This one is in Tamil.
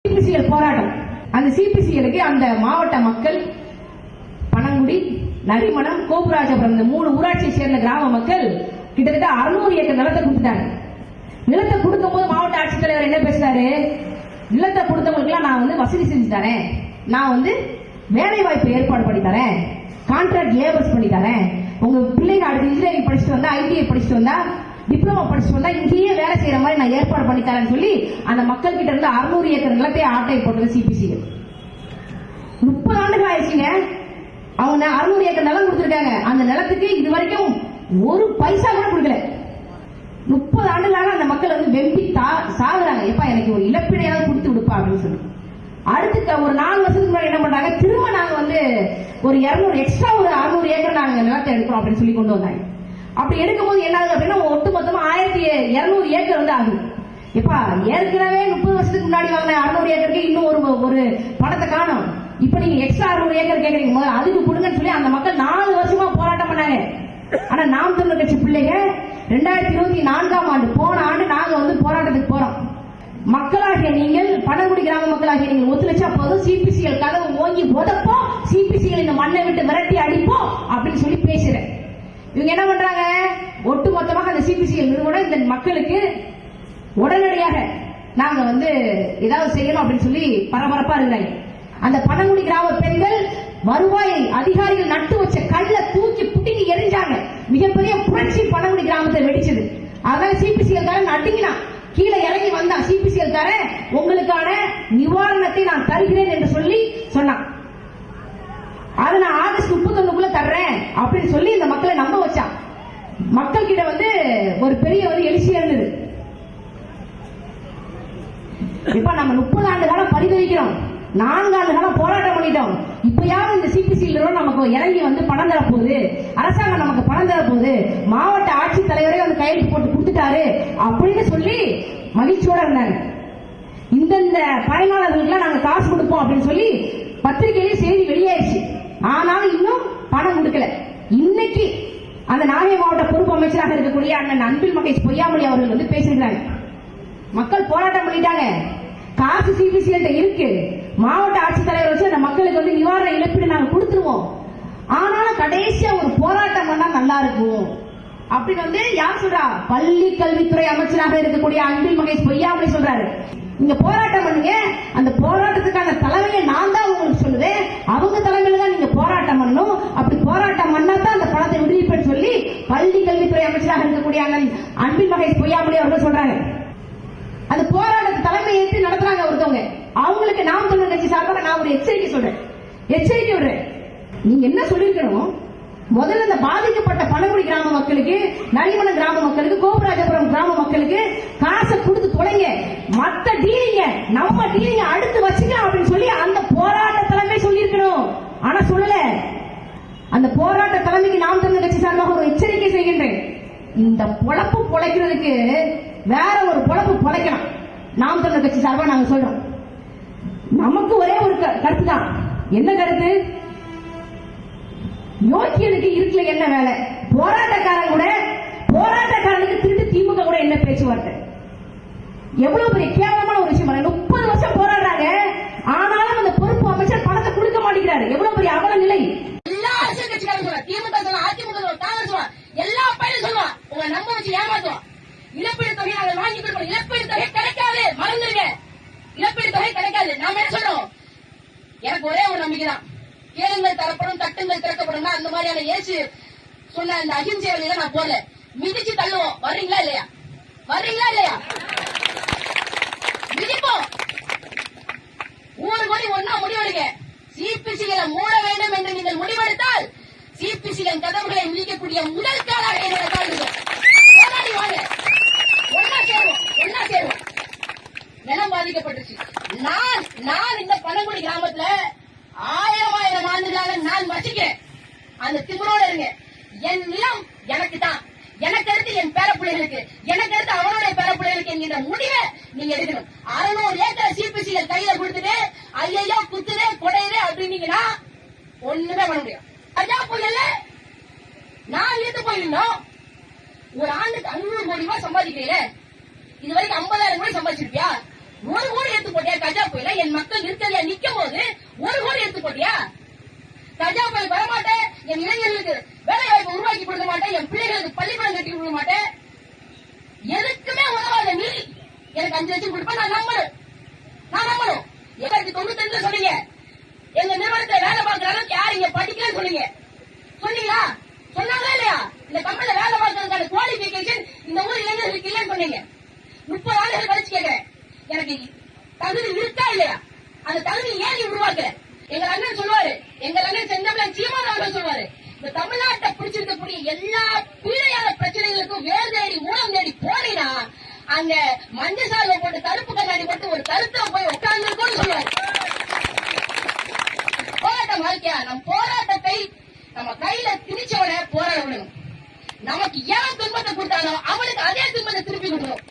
சிபிசிஎல் போராட்டம். அந்த சிபிசிஎலுக்கு அந்த மாவட்ட மக்கள் பனங்குடி, நரிமணம், கோபுராஜபுரம் இந்த 3 ஊராட்சியை சேர்ந்த கிராம மக்கள் கிட்டத்தட்ட 600 ஏக்கர் நிலத்தை கொடுத்துட்டாங்க. நிலத்தை கொடுக்கும் போது மாவட்ட ஆட்சித்தலைவர் என்ன பேசுறாரு? நிலத்தை கொடுத்தவங்களுக்கு எல்லாம் நான் வசதி செஞ்சு தரேன், நான் வேலை வாய்ப்பு ஏற்பாடு பண்ணி தரேன், கான்ட்ராக்ட் லேபர்ஸ் பண்ணி தரேன், உங்க பிள்ளைங்க அடுத்து இன்ஜினியரிங் படிச்சுட்டு வந்தா, ஐடிஐ படிச்சுட்டு வந்தா, டிப்ளமா படிச்சுட்டு வந்தா இங்கேயே வேலை செய்யற மாதிரி நான் ஏற்பாடு பண்ணி தரேன்னு சொல்லி அந்த மக்கள் கிட்ட இருந்து 600 ஏக்கர் நிலத்தை ஆட்டை போட்டது சிபிசிஎல். 30 ஆண்டுகள் ஆயிடுச்சுங்க. அவங்க 600 ஏக்கர் நிலம் கொடுத்திருக்காங்க. அந்த நிலத்துக்கு இது வரைக்கும் ஒரு பைசா கூட கொடுக்கல. 30 ஆண்டுகளாக அந்த மக்கள் வெம்பி சாகுறாங்க. எப்பா எனக்கு ஒரு இழப்பீடையாவது கொடுத்து விடுப்பா அப்படின்னு சொல்லி. அடுத்து ஒரு 4 வருஷத்துக்கு முன்னாடி என்ன பண்றாங்க? திரும்ப நாங்க ஒரு 200 எக்ஸ்ட்ரா ஒரு 600 ஏக்கர் நாங்க நிலத்தை எடுக்கிறோம் அப்படின்னு சொல்லி கொண்டு வந்தாங்க. அப்படி எடுக்கும்போது என்ன ஆகுது அப்படின்னா ஒட்டு மொத்தமா 1200 ஏக்கர் ஆகுது. எப்பா ஏற்கனவே 30 வருஷத்துக்கு முன்னாடி வாங்கின 600 ஏக்கருக்கு இன்னும் ஒரு பணத்தை காணும். இப்ப நீங்க எக்ஸ்ட்ரா 600 ஏக்கர் கேக்குறீங்க, முதல்ல அதுக்கு கொடுங்கன்னு சொல்லி அந்த மக்கள் 4 வருஷமா போராட்டம் பண்ணாங்க. ஆனா நாம் தமிழர் கட்சி பிள்ளைங்க 2024ஆம் ஆண்டு போன ஆண்டு நாங்க போராட்டத்துக்கு போறோம். மக்களாகிய நீங்கள், பனங்குடி கிராம மக்களாகிய நீங்கள் ஒத்துழைச்சா போதும், சிபிசிஎல் கதவு ஓங்கி உதப்போம், சிபிசிஎல் இந்த மண்ணை விட்டு விரட்டி அடிப்போம் அப்படின்னு சொல்லி பேசுறேன். இவங்க என்ன பண்றாங்க? ஒட்டு மொத்தமாக அந்த சிபிசிஎல் நிறுவனம் இந்த மக்களுக்கு உடனடியாக நாங்க ஏதாவது செய்யணும் அப்படின்னு சொல்லி பரபரப்பா இருந்தாங்க. அந்த பனங்குடி கிராம பெண்கள் வருவாய் அதிகாரிகள் நட்டு வச்ச கல்ல தூக்கி புட்டிங்கி எரிஞ்சாங்க. மிகப்பெரிய புரட்சி பனங்குடி கிராமத்தை வெடிச்சது. அதனால சிபிசிஎல் காரன் நட்டிங்கன்னா கீழே இறங்கி வந்தா சிபிசிஎல் காரன் உங்களுக்கான நிவாரணத்தை நான் தருகிறேன் என்று சொல்லி சொன்னான். அதை நான் ஆகஸ்ட் 31க்குள்ள தர்றேன் அப்படின்னு சொல்லி இந்த மக்களை நம்ப வச்சான். மக்கள் கிட்ட ஒரு பெரிய எழுச்சியா இருந்தது. இப்ப நம்ம 30 ஆண்டு காலம் பரிதவிக்கிறோம், 4 ஆண்டு காலம் போராட்டம் பண்ணிட்டோம். இப்பயாவது இந்த சிபிசிஎல் நமக்கு இறங்கி பணம் தரப்போகுது, அரசாங்கம் நமக்கு பணம் தரப்போகுது, மாவட்ட ஆட்சித்தலைவரே கையெழுத்து போட்டு கொடுத்துட்டாரு அப்படின்னு சொல்லி மகிழ்ச்சியோட இருந்தாங்க. இந்தந்த பயனாளர்களுக்கு நாங்க காசு கொடுப்போம் அப்படின்னு சொல்லி பத்திரிகையிலேயே செய்தி வெளியாயிடுச்சு. ஆனாலும் இன்னும் பணம் கொடுக்கல. இன்னைக்கு அந்த நாகை மாவட்ட பொறுப்பு அமைச்சராக இருக்கக்கூடிய அண்ணன் அன்பில் மகேஷ் பொய்யாமொழி அவர்கள் பேசுகிறாங்க. மக்கள் போராட்டம் பண்ணிட்டாங்க, காசு சிபிசிஎல் இருக்கு, மாவட்ட ஆட்சித்தலைவர் வச்சு அந்த மக்களுக்கு நிவாரண இழப்பீடு நாங்க கொடுத்துருவோம், ஆனாலும் கடைசியா ஒரு போராட்டம் பண்ணா நல்லா இருக்கும் அப்படின்னு யார் சொல்றா? பள்ளி கல்வித்துறை அமைச்சராக இருக்கக்கூடிய அன்பில் மகேஷ் பொய்யாமொழி சொல்றாரு. நீங்க போராட்டம் பண்ணுங்க, அந்த போராட்டத்துக்கான தலைமையை நான் தான் உங்களுக்கு சொல்லுவேன், அவங்க தலைமையில தான் நீங்க போராட்டம் பண்ணணும், அப்படி போராட்டம் பண்ணா தான் அந்த பணத்தை விடுவிப்பேன்னு சொல்லி பள்ளி கல்வித்துறை அமைச்சராக இருக்கக்கூடிய அன்பில் மகேஷ் பொய்யாமொழி அவர்கள் சொல்றாங்க. அந்த போராட்டத்தை தலைமை ஏற்று நடத்துறாங்க ஒருத்தவங்க. அவங்களுக்கு நாம் தமிழர் கட்சி சார்பாக நான் ஒரு எச்சரிக்கை விடுறேன். நீங்க என்ன சொல்லிருக்கணும்? முதல்ல இந்த பாதிக்கப்பட்ட பனங்குடி கிராம மக்களுக்கு, நரிமணம் கிராம மக்களுக்கு, கோபுராஜபுரம் கிராம மக்களுக்கு காசை கொடுத்து தொலைங்க, மத்த டீலிங்க நம்ம டீலிங்க அடுத்து வச்சுக்கலாம் அப்படின்னு சொல்லி அந்த போராட்ட தலைமை சொல்லியிருக்கணும். ஆனா சொல்லல. அந்த போராட்ட தலைமைக்கு நாம் தமிழர் கட்சி சார்பாக ஒரு எச்சரிக்கை செய்கின்றேன். இந்த பொழப்பு பொழைக்கிறதுக்கு வேற ஒரு பொழப்பு பொழைக்கலாம். நாம் தமிழர் கட்சி சார்பாக நாங்க சொல்றோம். நமக்கு ஒரே ஒரு கருத்து தான். என்ன கருத்து? யோக்கியனுக்கு இருக்குல என்ன வேலை? போராட்டக்காரனுக்கு திருட்டு திமுக கூட என்ன பேச்சுவார்த்தை? எவ்வளவு பெரிய கேவலமான ஒரு விஷயம். 30 வருஷம் போராடுறாங்க, ஆனாலும் அந்த பொறுப்பு அமைச்சர் பணத்தை கொடுக்க மாட்டேங்கிறாரு. எவ்வளவு பெரிய அவல நிலை. எல்லா அரசியல் கட்சிக்காரங்க சொல்லுவாங்க, திமுக சொல்லுவாங்க, அதிமுக சொல்லுவாங்க, காங்கிரஸ் சொல்லுவாங்க, எல்லா பையனும் சொல்லுவாங்க, உங்களை நம்ப வச்சு ஏமாத்துவோம். இழப்பீடு தொகை நாங்கள் வாங்கி கொடுக்கணும், இழப்பீடு தொகை கிடைக்காது, மறந்துருங்க, இழப்பீடு தொகை கிடைக்காது. நாம என்ன சொல்றோம்? எனக்கு ஒரே ஒரு நம்பிக்கை தான், கேளுங்கள் தரப்படும், தட்டுங்கள் திறக்கப்படும். அந்த மாதிரியான இயேசு சொன்ன அந்த அகிம்சை வழியில நான் போல மிதிச்சு தள்ளுவோம். வர்றீங்களா இல்லையா? மிதிப்போம். ஊர் கோடி ஒன்னா முடிவெடுங்க. சிபிசிகளை மூட வேண்டும் என்று நீங்கள் முடிவெடுத்தால் சிபிசிகளின் கதவுகளை மிதிக்கக்கூடிய முதல் காலாக என்னோட கால் போராடி வாங்க. ஒன்னா சேருவோம். நிலம் பாதிக்கப்பட்டுச்சு. நான் இந்த பனங்குடி கிராமத்துல 1000 ஆண்டுகளாக நான் வசிக்கிறேன். அந்த திமிரோட இருங்க. என் நிலம் எனக்கு தான், எனக்கு அடுத்து என் பேரப்பிள்ளைகளுக்கு, எனக்கு அடுத்து அவனுடைய பேரப்பிள்ளைகளுக்கு என்கிற முடிவை நீங்க எடுக்கணும். 600 ஏக்கர் சிபிசிகள் கையில கொடுத்துட்டு ஐயோ குத்துதே கொடையுதே அப்படின்னீங்கன்னா ஒண்ணுமே பண்ண முடியும். அஜா புயல்ல நான் இழுத்து போயிருந்தோம். ஒரு ஆண்டுக்கு 500 கோடி ரூபாய் சம்பாதிக்கிறீங்க. இது வரைக்கும் 50,000 கோடி சம்பாதிச்சிருப்பியா? 1 கோடி எடுத்து போட்டியா கஜா புயல? என் மக்கள் இருக்கிறதா நிக்கும் போது 1 கோடி எடுத்து போட்டியா? கஜா புயல் வரமாட்டேன், என் இளைஞர்களுக்கு வேலை வாய்ப்பு உருவாக்கி கொடுக்க மாட்டேன், என் பிள்ளைகளுக்கு பள்ளிக்கூடம் கட்டி கொடுக்க மாட்டேன், எதுக்குமே உதவாத நீ எனக்கு 5 லட்சம் கொடுப்பேன். நான் நம்பணும். 1992 சொன்னீங்க எங்க நிறுவனத்தை வேலை பார்க்கிற அளவுக்கு யார் இங்க படிக்கலன்னு சொன்னீங்க. சொன்னீங்களா? சொன்னாங்களா இல்லையா? இந்த கம்பெனில வேலை பார்க்கறதுக்கான குவாலிபிகேஷன் இந்த ஊர் இளைஞர்களுக்கு இல்லைன்னு சொன்னீங்க. 30 ஆண்டுகள் கழிச்சு கேட்கிறேன், எனக்கு தகுதி இருக்கா இல்லையா? அந்த தகுதி ஏன் நீ உருவாக்குற? எங்க அண்ணன் சொல்லுவாரு, எங்க அண்ணன் செந்தமிழன் சீமான் அவர்கள் சொல்லுவாரு, இந்த தமிழ்நாட்டை பிடிச்சிருக்கக்கூடிய எல்லா பீழையான பிரச்சனைகளுக்கும் வேர் தேடி மூலம் தேடி போனீங்கன்னா அங்க மஞ்சள் சாலை போட்டு கருப்பு கண்ணாடி போட்டு ஒரு கருத்தை போய் உட்கார்ந்து சொல்லுவாரு. போராட்டம் வாழ்க்கையா? நம் போராட்டத்தை நம்ம கையில திணிச்சவனை போராட விடணும். நமக்கு ஏன் துன்பத்தை கொடுத்தாலும் அவனுக்கு அதே துன்பத்தை திருப்பி கொடுக்கணும்.